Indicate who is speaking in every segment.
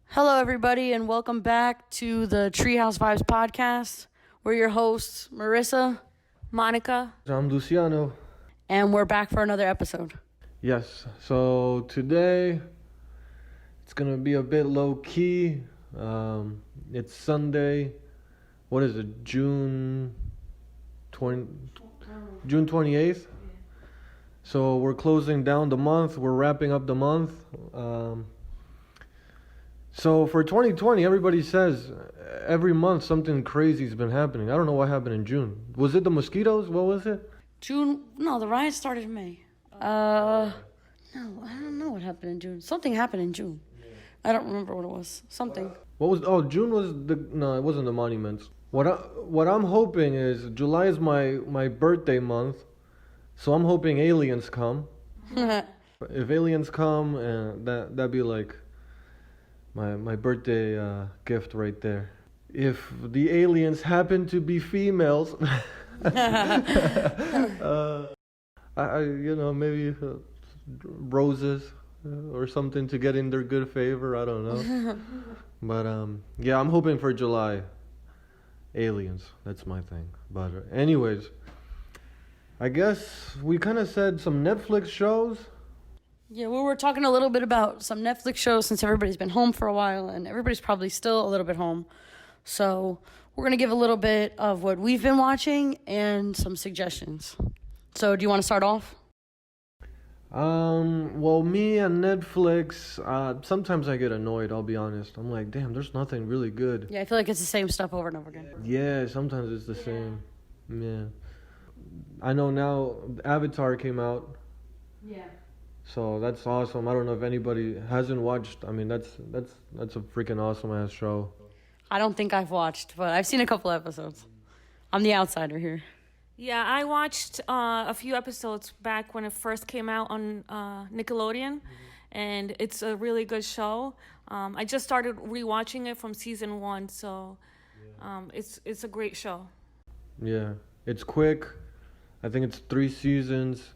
Speaker 1: Hello, everybody, and welcome back to the Treehouse Vibes podcast. We're your hosts, Marissa,
Speaker 2: Monica.
Speaker 3: I'm Luciano.
Speaker 1: and we're back for another episode.
Speaker 3: Yes, so today it's gonna be a bit low key. It's Sunday. What is it? June 28th. So we're closing down the month. We're wrapping up the month. So for 2020, everybody says every month something crazy's been happening. I don't know what happened in June. Was it the mosquitoes? What was it?
Speaker 1: The riots started in May. No, I don't know what happened in June. Something happened in June. I don't remember what it was. Something.
Speaker 3: What was? Oh, June was the. No, it wasn't the monuments. What I'm hoping is July is my birthday month, so I'm hoping aliens come. If aliens come, that'd be like my birthday gift right there. If the aliens happen to be females, maybe roses or something to get in their good favor. I don't know. But yeah, I'm hoping for July. Aliens, that's my thing. But anyways, I guess we kind of said some Netflix shows.
Speaker 1: Yeah, we were talking a little bit about some Netflix shows since everybody's been home for a while, and everybody's probably still a little bit home. So we're going to give a little bit of what we've been watching and some suggestions. So do you want to start off?
Speaker 3: Well, me and Netflix, sometimes I get annoyed, I'll be honest. I'm like, damn, there's nothing really good.
Speaker 1: Yeah, I feel like it's the same stuff over and over again.
Speaker 3: Yeah, sometimes it's the same. Yeah. I know now Avatar came out,
Speaker 1: Yeah.
Speaker 3: so that's awesome. I don't know if anybody hasn't watched. I mean, that's a freaking awesome ass show.
Speaker 1: I don't think I've watched, but I've seen a couple episodes. I'm the outsider here.
Speaker 2: Yeah, I watched a few episodes back when it first came out on Nickelodeon, and it's a really good show. I just started rewatching it from season 1, so it's a great show.
Speaker 3: Yeah, it's quick. I think it's 3 seasons.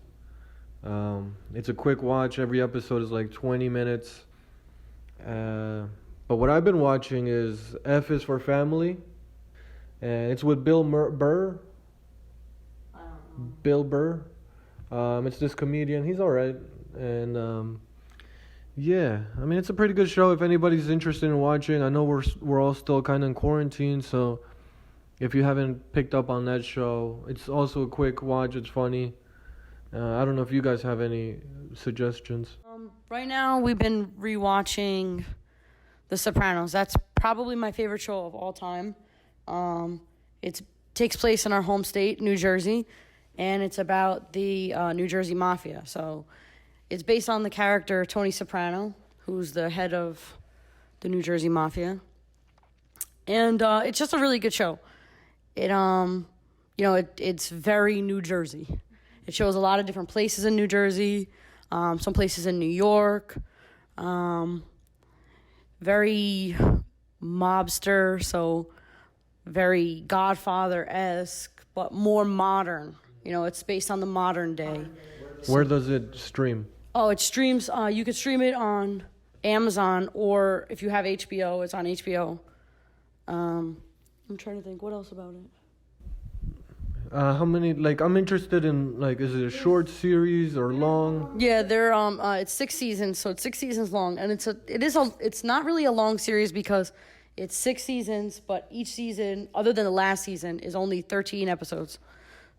Speaker 3: It's a quick watch. Every episode is like 20 minutes. But what I've been watching is F is for Family, and it's with Bill Burr. Bill Burr. It's this comedian. He's all right, and yeah, I mean it's a pretty good show if anybody's interested in watching. I know we're all still kind of in quarantine, so if you haven't picked up on that show, it's also a quick watch. It's funny. I don't know if you guys have any suggestions.
Speaker 1: Right now, we've been rewatching The Sopranos. That's probably my favorite show of all time. It takes place in our home state, New Jersey, and it's about the New Jersey Mafia. So it's based on the character Tony Soprano, who's the head of the New Jersey Mafia. And it's just a really good show. It's very New Jersey. It shows a lot of different places in New Jersey, some places in New York, very mobster, so very Godfather-esque, but more modern. It's based on the modern day.
Speaker 3: Where does it stream?
Speaker 1: Oh, it streams. You could stream it on Amazon, or if you have HBO, it's on HBO. I'm trying to think what else about it.
Speaker 3: How many? I'm interested in is it a short series or long?
Speaker 1: Yeah, they're it's 6 seasons, so it's 6 seasons long, and it's not really a long series because it's 6 seasons, but each season, other than the last season, is only 13 episodes.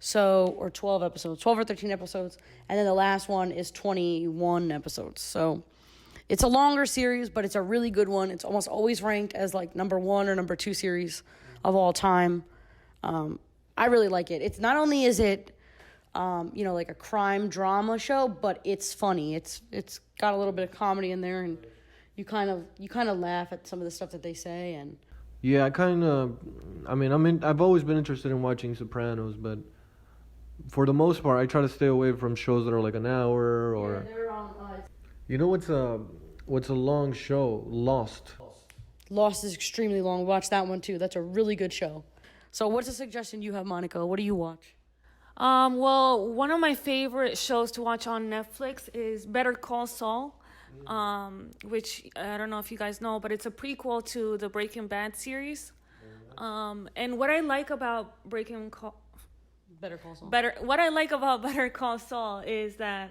Speaker 1: So, or 12 episodes, 12 or 13 episodes, and then the last one is 21 episodes. So, it's a longer series, but it's a really good one. It's almost always ranked as number 1 or number 2 series of all time. I really like it. It's not only is it, like a crime drama show, but it's funny. It's got a little bit of comedy in there, and you kind of laugh at some of the stuff that they say. And
Speaker 3: yeah, I've always been interested in watching Sopranos, but for the most part, I try to stay away from shows that are like an hour or.
Speaker 1: Yeah, they're on.
Speaker 3: You know what's a long show? Lost.
Speaker 1: Lost is extremely long. We watched that one too. That's a really good show. So what's a suggestion you have, Monica? What do you watch?
Speaker 2: Well, one of my favorite shows to watch on Netflix is Better Call Saul. which I don't know if you guys know, but it's a prequel to the Breaking Bad series. And what I like about what I like about Better Call Saul is that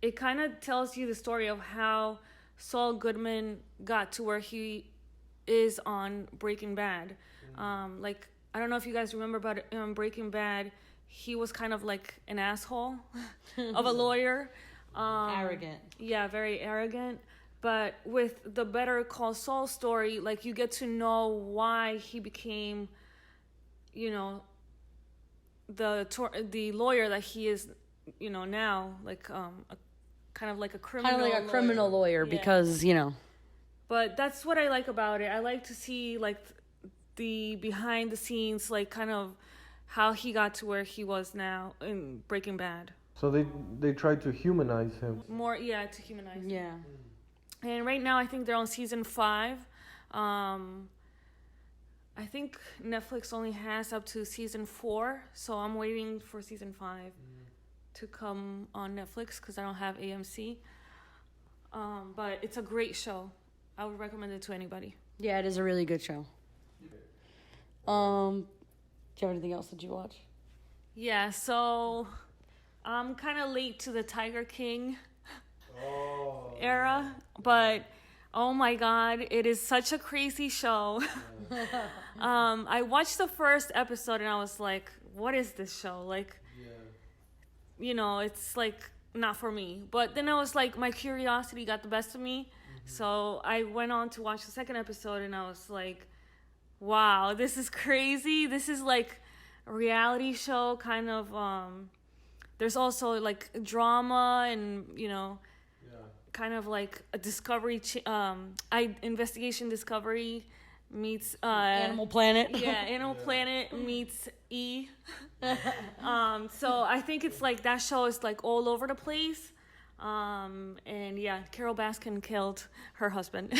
Speaker 2: it kind of tells you the story of how Saul Goodman got to where he is on Breaking Bad. Like, I don't know if you guys remember, but Breaking Bad, he was kind of like an asshole of a lawyer.
Speaker 1: Arrogant.
Speaker 2: Yeah, very arrogant. But with the Better Call Saul story, like, you get to know why he became, you know, the lawyer that he is, you know, now, like kind of like a criminal.
Speaker 1: Kind of like a criminal lawyer,
Speaker 2: Yeah.
Speaker 1: because, you know.
Speaker 2: But that's what I like about it. I like to see like the behind the scenes, like kind of how he got to where he was now in Breaking Bad.
Speaker 3: So they tried to humanize him.
Speaker 2: More, yeah, to humanize.
Speaker 1: Yeah.
Speaker 2: And right now, I think they're on season 5. I think Netflix only has up to season 4, so I'm waiting for season 5 to come on Netflix because I don't have AMC. But it's a great show. I would recommend it to anybody.
Speaker 1: Yeah, it is a really good show. Do you have anything else that you watch?
Speaker 2: Yeah, so I'm kind of late to the Tiger King era, but oh my god, it is such a crazy show. I watched the first episode and I was like, what is this show? Like, you know, it's like not for me. But then I was like, my curiosity got the best of me. So I went on to watch the second episode and I was like, wow, this is crazy. This is like a reality show kind of. There's also like drama and, you know, kind of like a investigation discovery meets
Speaker 1: Animal Planet.
Speaker 2: Yeah, Animal Planet meets E. So I think it's like that show is like all over the place. And yeah, Carol Baskin killed her husband.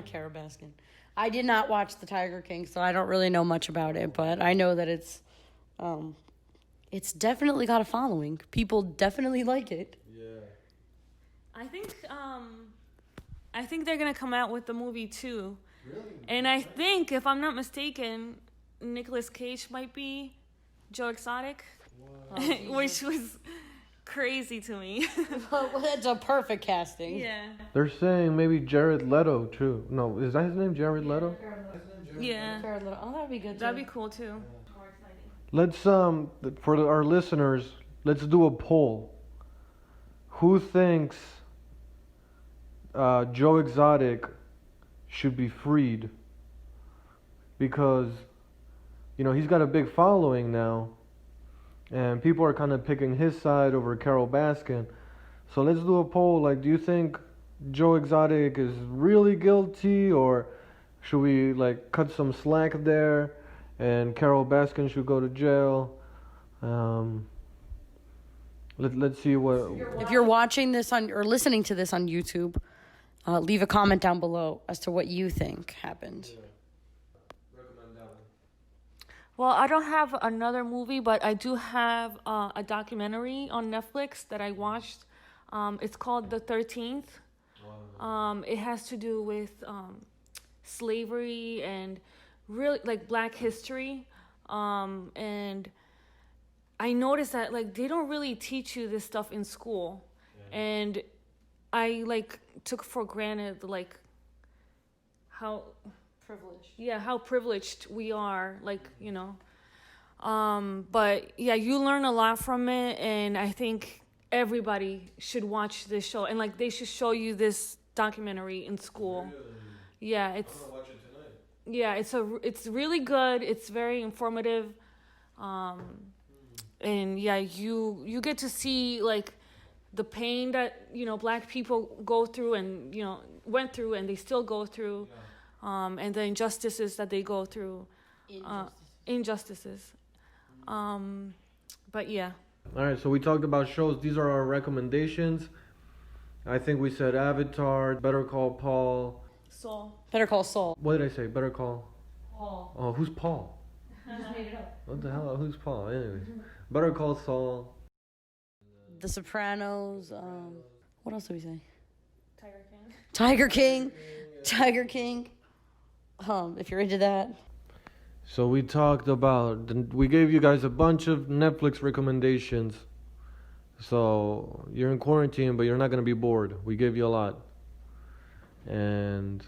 Speaker 1: Carol Baskin. I did not watch The Tiger King, so I don't really know much about it, but I know that it's definitely got a following. People definitely like it.
Speaker 2: I think they're gonna come out with the movie too. Really? And I think, if I'm not mistaken, Nicolas Cage might be Joe Exotic, which was crazy to me.
Speaker 1: Well, that's a perfect casting.
Speaker 2: Yeah.
Speaker 3: They're saying maybe Jared Leto too. No, is that his name, Jared Leto?
Speaker 2: Yeah.
Speaker 1: Oh, that'd be good too.
Speaker 2: That'd be cool too.
Speaker 3: Let's for our listeners, let's do a poll. Who thinks Joe Exotic should be freed? Because, you know, he's got a big following now, and people are kind of picking his side over Carol Baskin. So let's do a poll. Like, do you think Joe Exotic is really guilty, or should we like cut some slack there, and Carol Baskin should go to jail? Let's see what.
Speaker 1: If you're watching this or listening to this on YouTube, leave a comment down below as to what you think happened.
Speaker 2: Well, I don't have another movie, but I do have a documentary on Netflix that I watched. It's called The 13th. It has to do with slavery and really like Black history. And I noticed that like they don't really teach you this stuff in school. Yeah. And I like took for granted like how privileged. Yeah, how privileged we are, like, you know. But yeah, you learn a lot from it, and I think everybody should watch this show, and like they should show you this documentary in school. Really? Yeah, it's I'm gonna watch it tonight. Yeah, it's really good. It's very informative. And yeah, you get to see like the pain that, you know, Black people go through and, you know, went through and they still go through. Yeah. And the injustices that they go through. Injustices. But yeah.
Speaker 3: All right, so we talked about shows. These are our recommendations. I think we said Avatar, Better Call Paul.
Speaker 2: Saul.
Speaker 1: Better Call Saul.
Speaker 3: What did I say? Better Call?
Speaker 1: Paul.
Speaker 3: Oh, who's Paul?
Speaker 1: You just made it up.
Speaker 3: What the hell? Who's Paul? Anyways. Better Call Saul.
Speaker 1: The Sopranos. What else did we say?
Speaker 2: Tiger King.
Speaker 1: Tiger King. Tiger King. If you're into that.
Speaker 3: So we talked about, we gave you guys a bunch of Netflix recommendations. So you're in quarantine, but you're not gonna be bored. We gave you a lot. And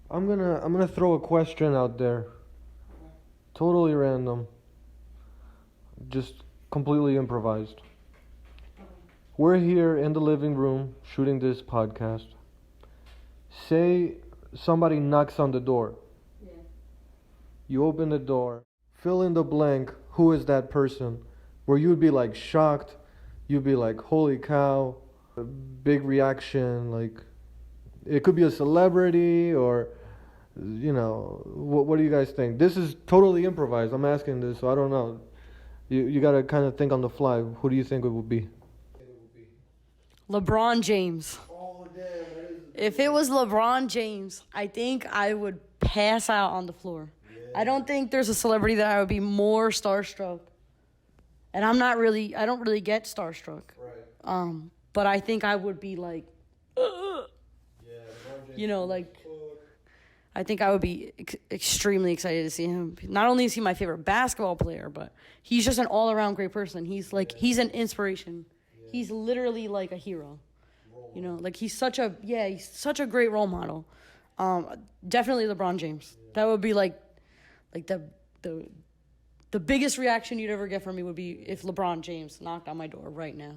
Speaker 3: I'm gonna throw a question out there. Totally random. Just completely improvised. We're here in the living room shooting this podcast. Say somebody knocks on the door.
Speaker 1: Yeah.
Speaker 3: You open the door, fill in the blank, who is that person? Where you'd be like shocked, you'd be like, holy cow, a big reaction, like it could be a celebrity or, you know, what do you guys think? This is totally improvised. I'm asking this, so I don't know. You gotta kind of think on the fly. Who do you think it would be?
Speaker 1: LeBron James.
Speaker 3: Oh, damn.
Speaker 1: If it was LeBron James, I think I would pass out on the floor. I don't think there's a celebrity that I would be more starstruck. And I don't really get starstruck.
Speaker 3: Right.
Speaker 1: But I think I would be like, you know, like, I think I would be extremely excited to see him. Not only is he my favorite basketball player, but he's just an all-around great person. He's like, he's an inspiration. He's literally like a hero. You know, like he's such a great role model. Definitely LeBron James. That would be like the biggest reaction you'd ever get from me would be if LeBron James knocked on my door right now.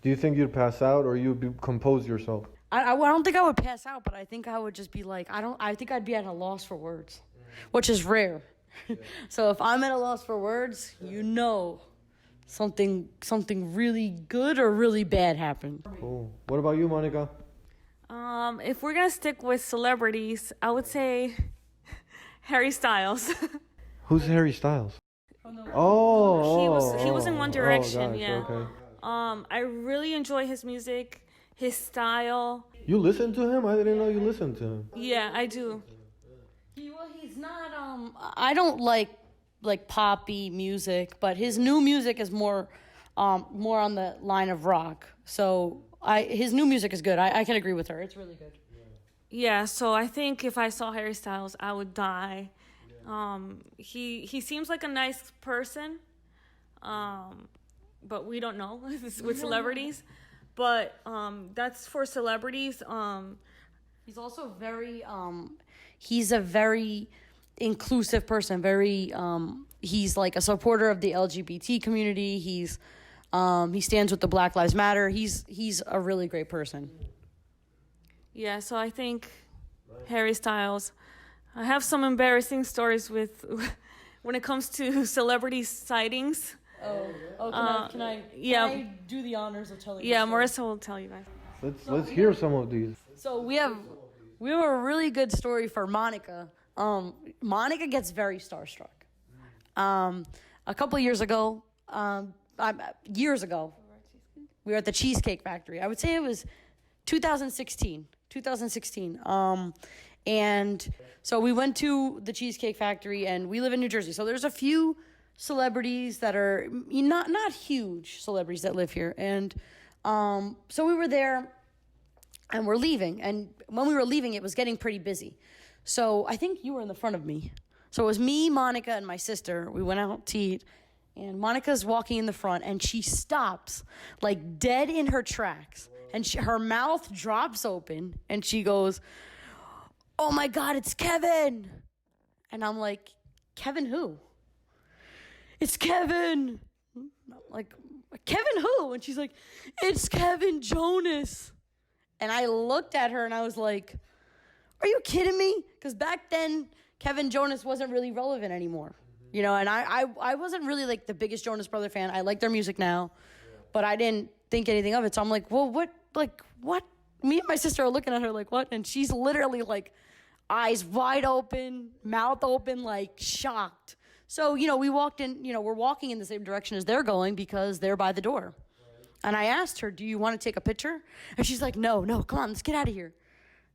Speaker 3: Do you think you'd pass out or you'd compose yourself?
Speaker 1: I don't think I would pass out, but I think I would just be like, I think I'd be at a loss for words, which is rare. So if I'm at a loss for words, you know something really good or really bad happened.
Speaker 3: Cool. What about you, Monica?
Speaker 2: If we're gonna stick with celebrities, I would say Harry Styles.
Speaker 3: Who's Harry Styles? Oh,
Speaker 2: he was in One Direction,
Speaker 3: gosh,
Speaker 2: yeah.
Speaker 3: Okay.
Speaker 2: I really enjoy his music, his style.
Speaker 3: You listen to him? I didn't know you listened to him.
Speaker 2: Yeah, I do.
Speaker 1: He's not. I don't like poppy music, but his new music is more on the line of rock. So his new music is good. I can agree with her. It's really good.
Speaker 2: Yeah, so I think if I saw Harry Styles, I would die. He seems like a nice person, but we don't know with celebrities. But that's for celebrities.
Speaker 1: He's also he's a very inclusive person. He's like a supporter of the LGBT community. He stands with the Black Lives Matter. He's a really great person.
Speaker 2: Yeah, so I think Harry Styles. I have some embarrassing stories when it comes to celebrity sightings.
Speaker 1: Can I do the honors of telling you?
Speaker 2: Yeah, Marissa will tell you guys.
Speaker 3: Let's hear some of these.
Speaker 1: So we have a really good story for Monica. Monica gets very starstruck. A couple of years ago, we were at the Cheesecake Factory. I would say it was 2016. And so we went to the Cheesecake Factory, and we live in New Jersey. So there's a few celebrities that are not huge celebrities that live here. And so we were there, and we're leaving. And when we were leaving, it was getting pretty busy. So I think you were in the front of me. So it was me, Monica, and my sister. We went out to eat, and Monica's walking in the front, and she stops, like dead in her tracks. And her mouth drops open, and she goes, "Oh my God, it's Kevin!" And I'm like, "Kevin who?" "It's Kevin." I'm like, "Kevin who?" And she's like, "It's Kevin Jonas." And I looked at her and I was like, "Are you kidding me?" Because back then, Kevin Jonas wasn't really relevant anymore. You know, and I wasn't really like the biggest Jonas Brother fan. I like their music now, but I didn't think anything of it. So I'm like, well, what? Me and my sister are looking at her like, what? And she's literally like eyes wide open, mouth open, like shocked. So, you know, we walked in, you know, we're walking in the same direction as they're going because they're by the door. And I asked her, "Do you want to take a picture?" And she's like, no, come on, let's get out of here.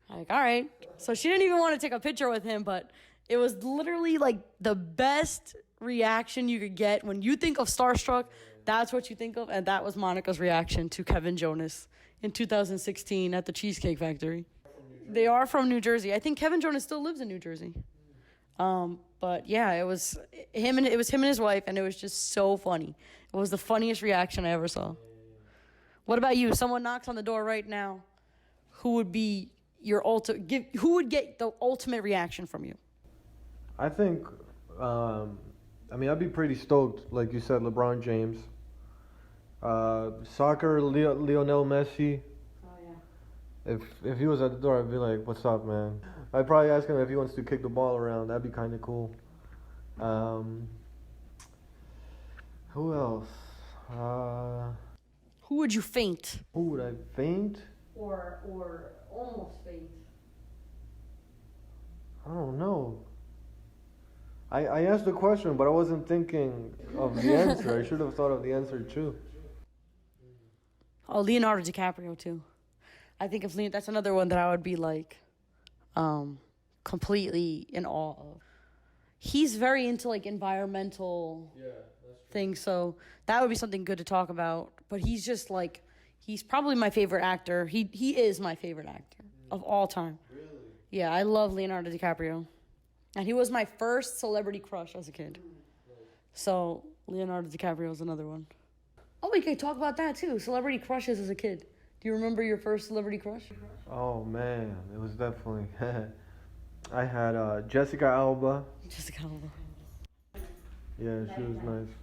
Speaker 1: I'm like, all right. So she didn't even want to take a picture with him, but it was literally like the best reaction you could get when you think of starstruck. That's what you think of, and that was Monica's reaction to Kevin Jonas in 2016 at the Cheesecake Factory. They are from New Jersey. I think Kevin Jonas still lives in New Jersey. But yeah, it was him and his wife, and it was just so funny. It was the funniest reaction I ever saw. What about you? Someone knocks on the door right now. Who would be your who would get the ultimate reaction from you?
Speaker 3: I think, I'd be pretty stoked, like you said, LeBron James. Soccer, Lionel Messi.
Speaker 1: Oh, yeah.
Speaker 3: If he was at the door, I'd be like, what's up, man? I'd probably ask him if he wants to kick the ball around. That'd be kind of cool. Who else?
Speaker 1: Who would you faint?
Speaker 3: Who would I faint?
Speaker 1: Or almost faint?
Speaker 3: I don't know. I asked the question, but I wasn't thinking of the answer. I should have thought of the answer too.
Speaker 1: Oh, Leonardo DiCaprio too. I think that's another one that I would be like, completely in awe of. He's very into like environmental things, so that would be something good to talk about. But he's just like, he's probably my favorite actor. He is my favorite actor of all time. Really? Yeah, I love Leonardo DiCaprio. And he was my first celebrity crush as a kid. So Leonardo DiCaprio is another one. Oh, we could talk about that too. Celebrity crushes as a kid. Do you remember your first celebrity crush?
Speaker 3: Oh man, it was definitely. I had Jessica Alba.
Speaker 1: Jessica Alba.
Speaker 3: Yeah, she was nice.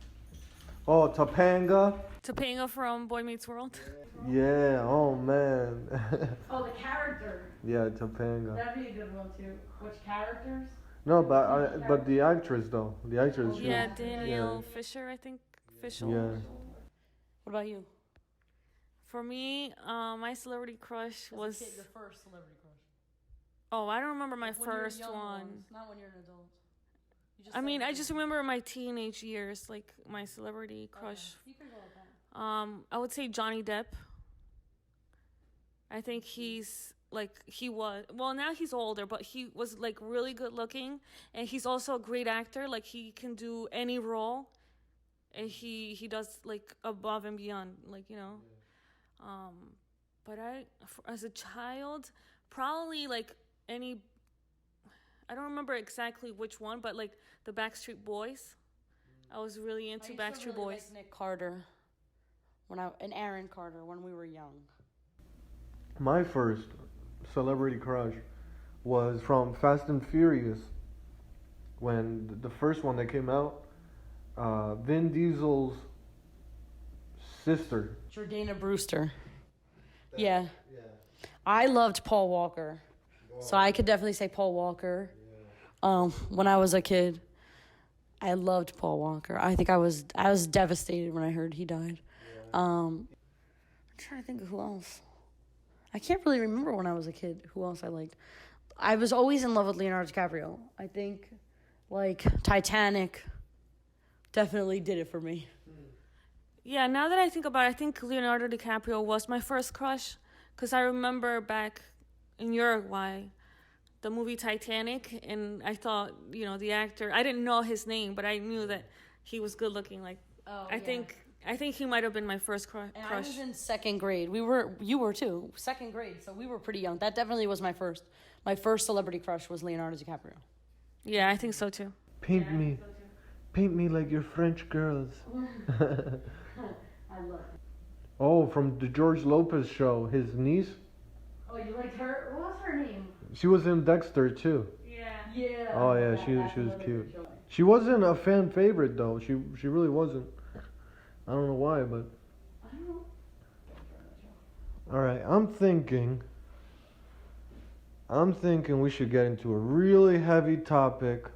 Speaker 3: Oh, Topanga.
Speaker 2: Topanga from Boy Meets World.
Speaker 3: Yeah. Oh man.
Speaker 1: Oh, the character.
Speaker 3: Yeah, Topanga.
Speaker 1: That'd be a good one too. Which characters?
Speaker 3: No, but the actress though. The actress. she
Speaker 2: Yeah,
Speaker 3: was-
Speaker 2: Danielle Fisher, I think. Fisher.
Speaker 3: Yeah.
Speaker 1: What about you?
Speaker 2: For me, my celebrity crush was.
Speaker 1: Your first celebrity crush.
Speaker 2: Oh, I don't remember my
Speaker 1: When you're
Speaker 2: first
Speaker 1: young
Speaker 2: one.
Speaker 1: ones, not when you're an adult.
Speaker 2: I mean, I just remember my teenage years, like my celebrity crush.
Speaker 1: You can go with that.
Speaker 2: I would say Johnny Depp. I think he's like now he's older, but he was like really good looking, and he's also a great actor. Like he can do any role, and he does like above and beyond, like But as a child, probably like any. I don't remember exactly which one, but like the Backstreet Boys. I was really into Backstreet Boys.
Speaker 1: Like Nick Carter, and Aaron Carter when we were young.
Speaker 3: My first celebrity crush was from Fast and Furious. When the first one that came out, Vin Diesel's sister.
Speaker 1: Jordana Brewster. Yeah. I loved Paul Walker. So I could definitely say Paul Walker. When I was a kid, I loved Paul Walker. I think I was devastated when I heard he died. I'm trying to think of who else. I can't really remember when I was a kid who else I liked. I was always in love with Leonardo DiCaprio. I think like Titanic definitely did it for me.
Speaker 2: Yeah, now that I think about it, I think Leonardo DiCaprio was my first crush, because I remember back in Uruguay, the movie Titanic, and I thought, the actor, I didn't know his name, but I knew that he was good looking. Like, I think he might have been my first crush.
Speaker 1: And I was in second grade. You were too, second grade, so we were pretty young. That definitely was my first celebrity crush was Leonardo DiCaprio.
Speaker 2: Yeah, I think so too.
Speaker 3: Paint me like your French girls.
Speaker 1: I love it.
Speaker 3: Oh, from the George Lopez show, his niece.
Speaker 1: Oh, you liked her? What was her name?
Speaker 3: She was in Dexter too.
Speaker 1: Yeah.
Speaker 3: Oh yeah, she was cute. She wasn't a fan favorite though. She really wasn't. I don't know why, but.
Speaker 1: I don't know.
Speaker 3: All right, I'm thinking we should get into a really heavy topic,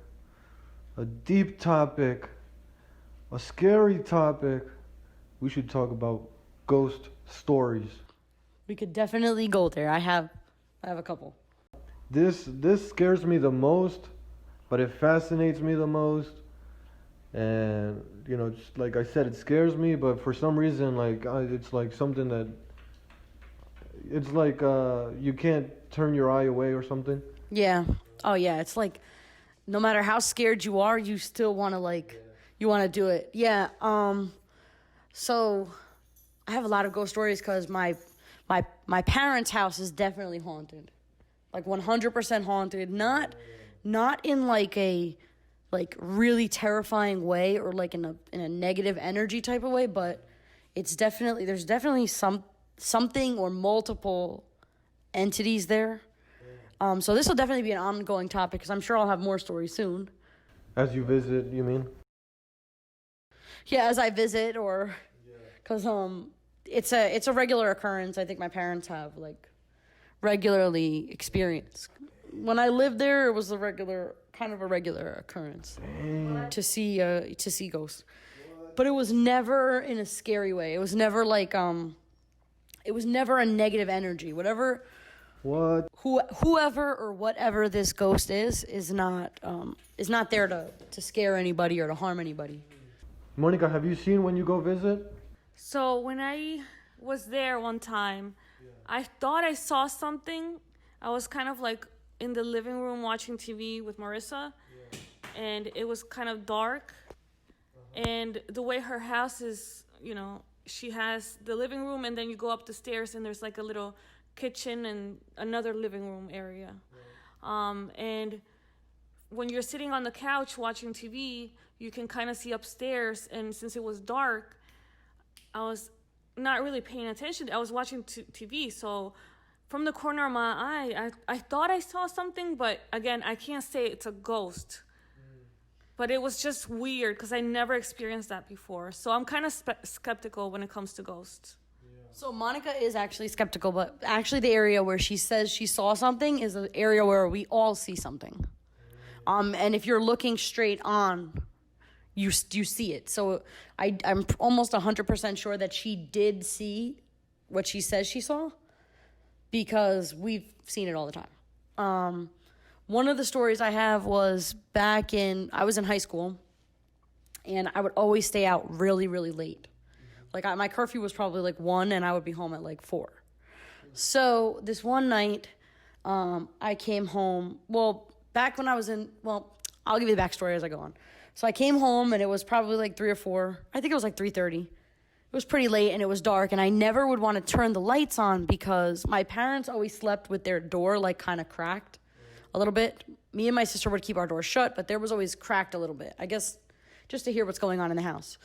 Speaker 3: a deep topic, a scary topic. We should talk about ghost stories.
Speaker 1: We could definitely go there. I have a couple.
Speaker 3: This scares me the most, but it fascinates me the most. And just like I said, it scares me, but for some reason, it's like something that it's like you can't turn your eye away or something.
Speaker 1: Yeah. Oh yeah. It's like no matter how scared you are, you still want to you want to do it. Yeah. So I have a lot of ghost stories because my parents' house is definitely haunted, like 100% haunted. Not in like a really terrifying way or like in a negative energy type of way, but there's definitely something or multiple entities there. So this will definitely be an ongoing topic because I'm sure I'll have more stories soon.
Speaker 3: As you visit, you mean?
Speaker 1: Yeah, as I visit, or because it's a regular occurrence. I think my parents have like regularly experienced. When I lived there, it was a regular occurrence to see ghosts, but it was never in a scary way. It was never like it was never a negative energy. Whatever.
Speaker 3: What?
Speaker 1: Whoever or whatever this ghost is not there to scare anybody or to harm anybody.
Speaker 3: Monica, have you seen when you go visit?
Speaker 2: So when I was there one time, I thought I saw something. I was kind of like in the living room watching TV with Marissa, and it was kind of dark. And the way her house is, she has the living room, and then you go up the stairs, and there's like a little kitchen and another living room area. And when you're sitting on the couch watching TV, you can kind of see upstairs. And since it was dark, I was not really paying attention. I was watching TV. So from the corner of my eye, I thought I saw something, but again, I can't say it's a ghost. But it was just weird because I never experienced that before. So I'm kind of skeptical when it comes to ghosts.
Speaker 1: So Monica is actually skeptical, but actually the area where she says she saw something is an area where we all see something. And if you're looking straight on, you see it. So I'm almost 100% sure that she did see what she says she saw because we've seen it all the time. One of the stories I have was I was in high school, and I would always stay out really, really late. Like my curfew was probably like 1, and I would be home at like 4. So this one night, I came home. Well, back when I was I'll give you the backstory as I go on. So I came home, and it was probably like 3 or 4. I think it was like 3:30. It was pretty late, and it was dark, and I never would want to turn the lights on because my parents always slept with their door like kind of cracked a little bit. Me and my sister would keep our door shut, but there was always cracked a little bit, I guess, just to hear what's going on in the house.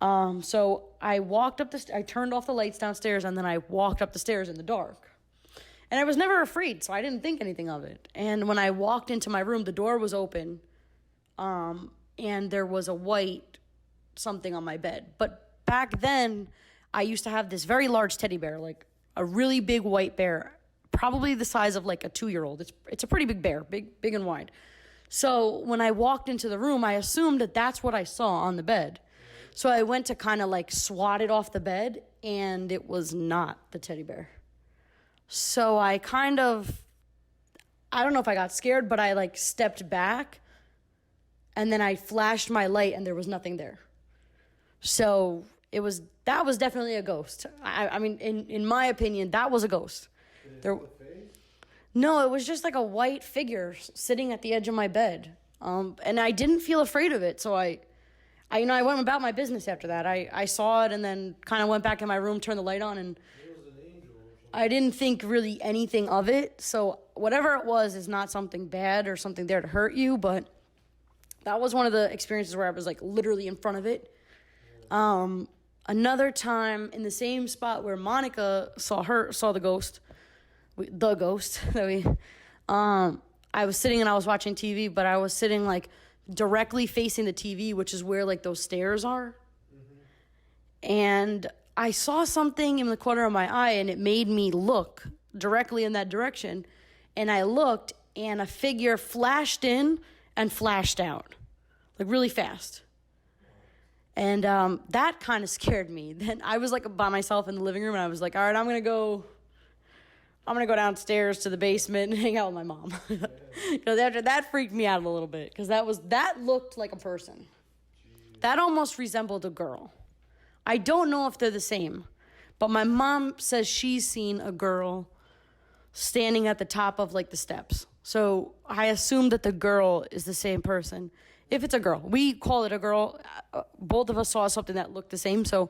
Speaker 1: So I walked I turned off the lights downstairs, and then I walked up the stairs in the dark. And I was never afraid, so I didn't think anything of it. And when I walked into my room, the door was open, and there was a white something on my bed. But back then, I used to have this very large teddy bear, like a really big white bear, probably the size of like a 2-year-old. It's a pretty big bear, big and wide. So when I walked into the room, I assumed that that's what I saw on the bed. So I went to kind of like swat it off the bed, and it was not the teddy bear. So I don't know if I got scared, but I like stepped back, and then I flashed my light, and there was nothing there. So that was definitely a ghost. I mean, in my opinion, that was a ghost. No, it was just like a white figure sitting at the edge of my bed. And I didn't feel afraid of it, so I went about my business after that. I saw it and then kind of went back in my room, turned the light on, and I didn't think really anything of it. So whatever it was is not something bad or something there to hurt you, but that was one of the experiences where I was like literally in front of it. Another time in the same spot where Monica saw the ghost, I was sitting and I was watching TV, but I was sitting like directly facing the TV, which is where like those stairs are. Mm-hmm. And I saw something in the corner of my eye, and it made me look directly in that direction. And I looked, and a figure flashed in and flashed out, like really fast. And that kind of scared me. Then I was like by myself in the living room, and I was like, all right, I'm gonna go downstairs to the basement and hang out with my mom. Because after that freaked me out a little bit, because that looked like a person. That almost resembled a girl. I don't know if they're the same, but my mom says she's seen a girl standing at the top of like the steps. So I assume that the girl is the same person. If it's a girl, we call it a girl. Both of us saw something that looked the same, so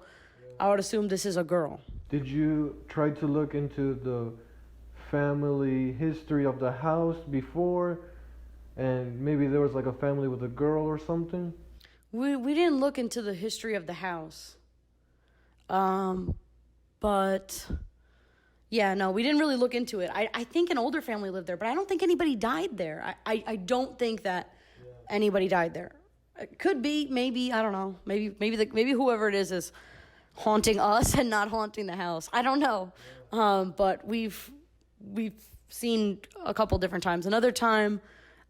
Speaker 1: I would assume this is a girl.
Speaker 3: Did you try to look into the family history of the house before? And maybe there was like a family with a girl or something?
Speaker 1: We didn't look into the history of the house. But yeah, no, we didn't really look into it. I think an older family lived there, but I don't think anybody died there. I don't think that anybody died there. It could be, maybe, I don't know. Maybe whoever it is haunting us and not haunting the house. I don't know. But we've seen a couple different times. Another time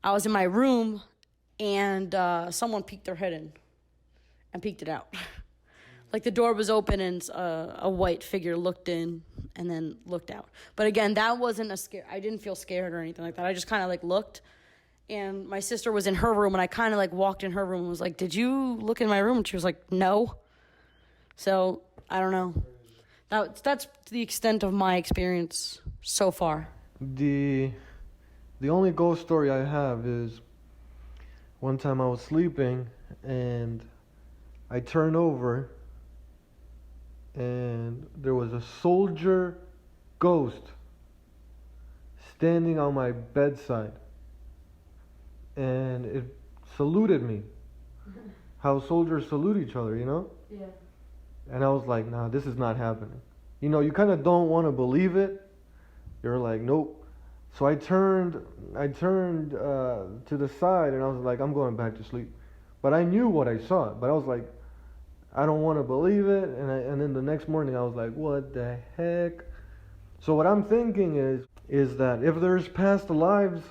Speaker 1: I was in my room and someone peeked their head in and peeked it out. Like the door was open and a white figure looked in and then looked out. But again, that wasn't a scare. I didn't feel scared or anything like that. I just kind of like looked, and my sister was in her room, and I kind of like walked in her room and was like, "Did you look in my room?" And she was like, "No." So I don't know. That's the extent of my experience so far.
Speaker 3: The only ghost story I have is one time I was sleeping and I turned over and there was a soldier ghost standing on my bedside, and it saluted me. How soldiers salute each other, you know?
Speaker 1: Yeah.
Speaker 3: And I was like, nah, this is not happening. You know, you kind of don't want to believe it. You're like, nope. So I turned to the side and I was like, I'm going back to sleep. But I knew what I saw. But I was like, I don't want to believe it. And then the next morning I was like, what the heck? So what I'm thinking is that if there's past lives,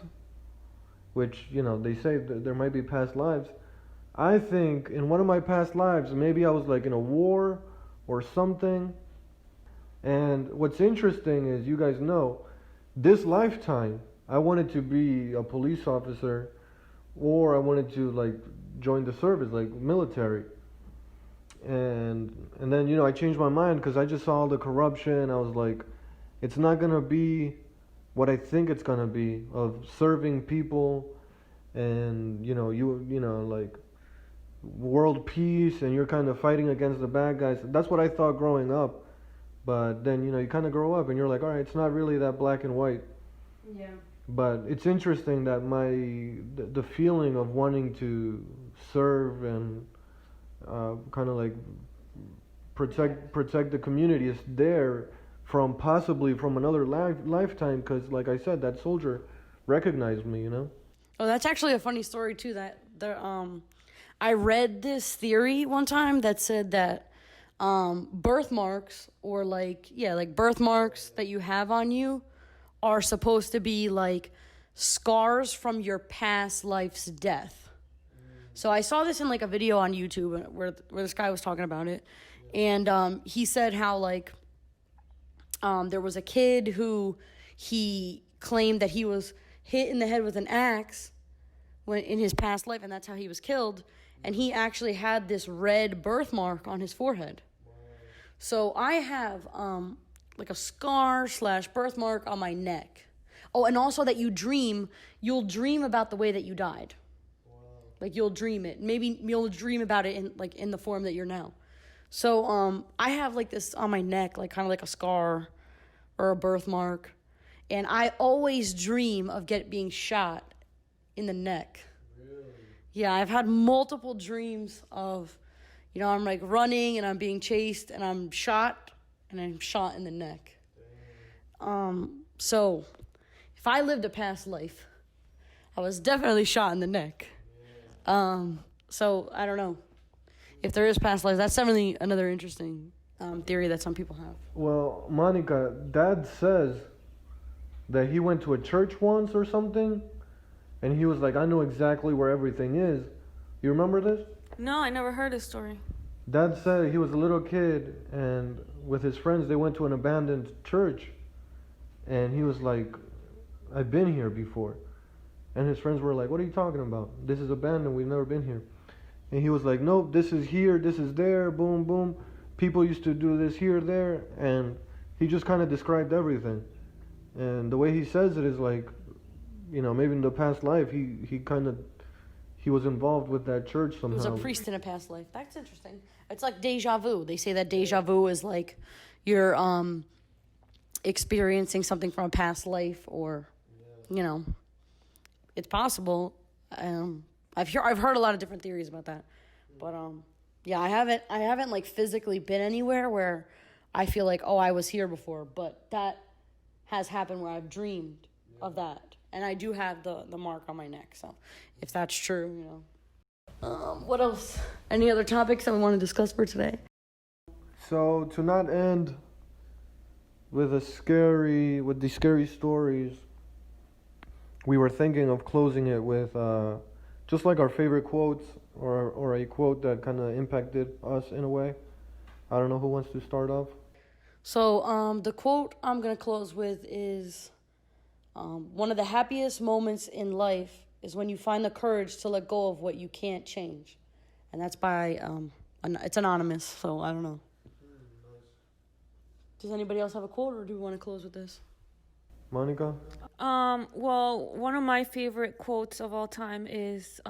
Speaker 3: which, you know, they say that there might be past lives, I think in one of my past lives, maybe I was like in a war or something. And what's interesting is, you guys know, this lifetime, I wanted to be a police officer, or I wanted to like join the service, like military. And then, you know, I changed my mind because I just saw all the corruption. I was like, it's not gonna be what I think it's gonna be, of serving people, and you know, like world peace, and you're kind of fighting against the bad guys. That's what I thought growing up. But then, you know, you kind of grow up and you're like, all right, it's not really that black and white.
Speaker 1: Yeah.
Speaker 3: But it's interesting that the feeling of wanting to serve and kind of like protect the community is there possibly from another lifetime, because like I said, that soldier recognized me, you know?
Speaker 1: Oh, that's actually a funny story too. I read this theory one time that said that birthmarks, or like birthmarks that you have on you, are supposed to be like scars from your past life's death. So I saw this in like a video on YouTube where this guy was talking about it, and he said how like there was a kid who he claimed that he was hit in the head with an axe in his past life, and that's how he was killed. And he actually had this red birthmark on his forehead. So I have like a scar / birthmark on my neck. Oh, and also that you'll dream about the way that you died. Like you'll dream it. Maybe you'll dream about it in the form that you're now. So I have like this on my neck, like kind of like a scar or a birthmark. And I always dream of being shot in the neck. Yeah, I've had multiple dreams of, you know, I'm like running and I'm being chased and I'm shot in the neck. So if I lived a past life, I was definitely shot in the neck. So I don't know if there is past life. That's definitely another interesting theory that some people have.
Speaker 3: Well, Monica, Dad says that he went to a church once or something, and he was like, I know exactly where everything is. You remember this?
Speaker 2: No, I never heard this story.
Speaker 3: Dad said he was a little kid, and with his friends, they went to an abandoned church, and he was like, I've been here before. And his friends were like, what are you talking about? This is abandoned, we've never been here. And he was like, nope, this is here, this is there, boom, boom. People used to do this here, there, and he just kind of described everything. And the way he says it is like, you know, maybe in the past life, he he was involved with that church somehow.
Speaker 1: He was a priest in a past life. That's interesting. It's like deja vu. They say that deja vu is like you're experiencing something from a past life, or it's possible. I've heard a lot of different theories about that, but yeah, I haven't like physically been anywhere where I feel like, oh, I was here before, but that has happened where I've dreamed of that, and I do have the mark on my neck. So if that's true, what else? Any other topics that we want to discuss for today?
Speaker 3: So to not end with these scary stories, we were thinking of closing it with just like our favorite quotes, or a quote that kind of impacted us in a way. I don't know who wants to start off.
Speaker 1: So the quote I'm gonna close with is, one of the happiest moments in life is when you find the courage to let go of what you can't change, and that's by it's anonymous, so I don't know. Does anybody else have a quote, or do we want to close with this?
Speaker 3: Monica?
Speaker 2: Well, one of my favorite quotes of all time is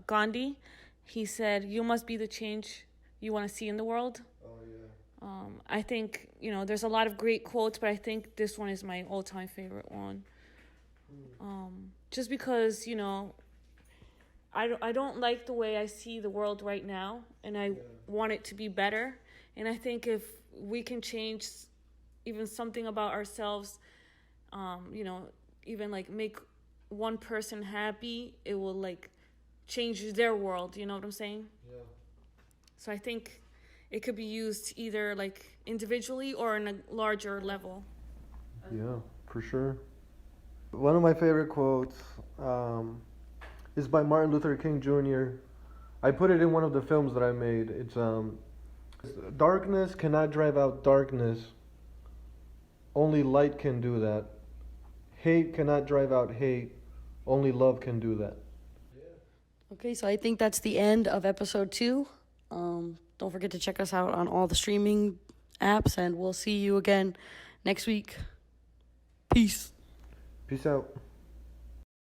Speaker 2: Gandhi. He said, "You must be the change you want to see in the world."
Speaker 3: Oh, yeah.
Speaker 2: I think, there's a lot of great quotes, but I think this one is my all-time favorite one. Just because, I don't like the way I see the world right now, and I want it to be better. And I think if we can change even something about ourselves, even like make one person happy, it will like change their world. You know what I'm saying?
Speaker 3: Yeah.
Speaker 2: So I think it could be used either like individually or on a larger level.
Speaker 3: Yeah, for sure. One of my favorite quotes is by Martin Luther King Jr. I put it in one of the films that I made. It's darkness cannot drive out darkness. Only light can do that. Hate cannot drive out hate. Only love can do that.
Speaker 1: Okay, so I think that's the end of episode 2. Don't forget to check us out on all the streaming apps, and we'll see you again next week. Peace.
Speaker 3: Peace out.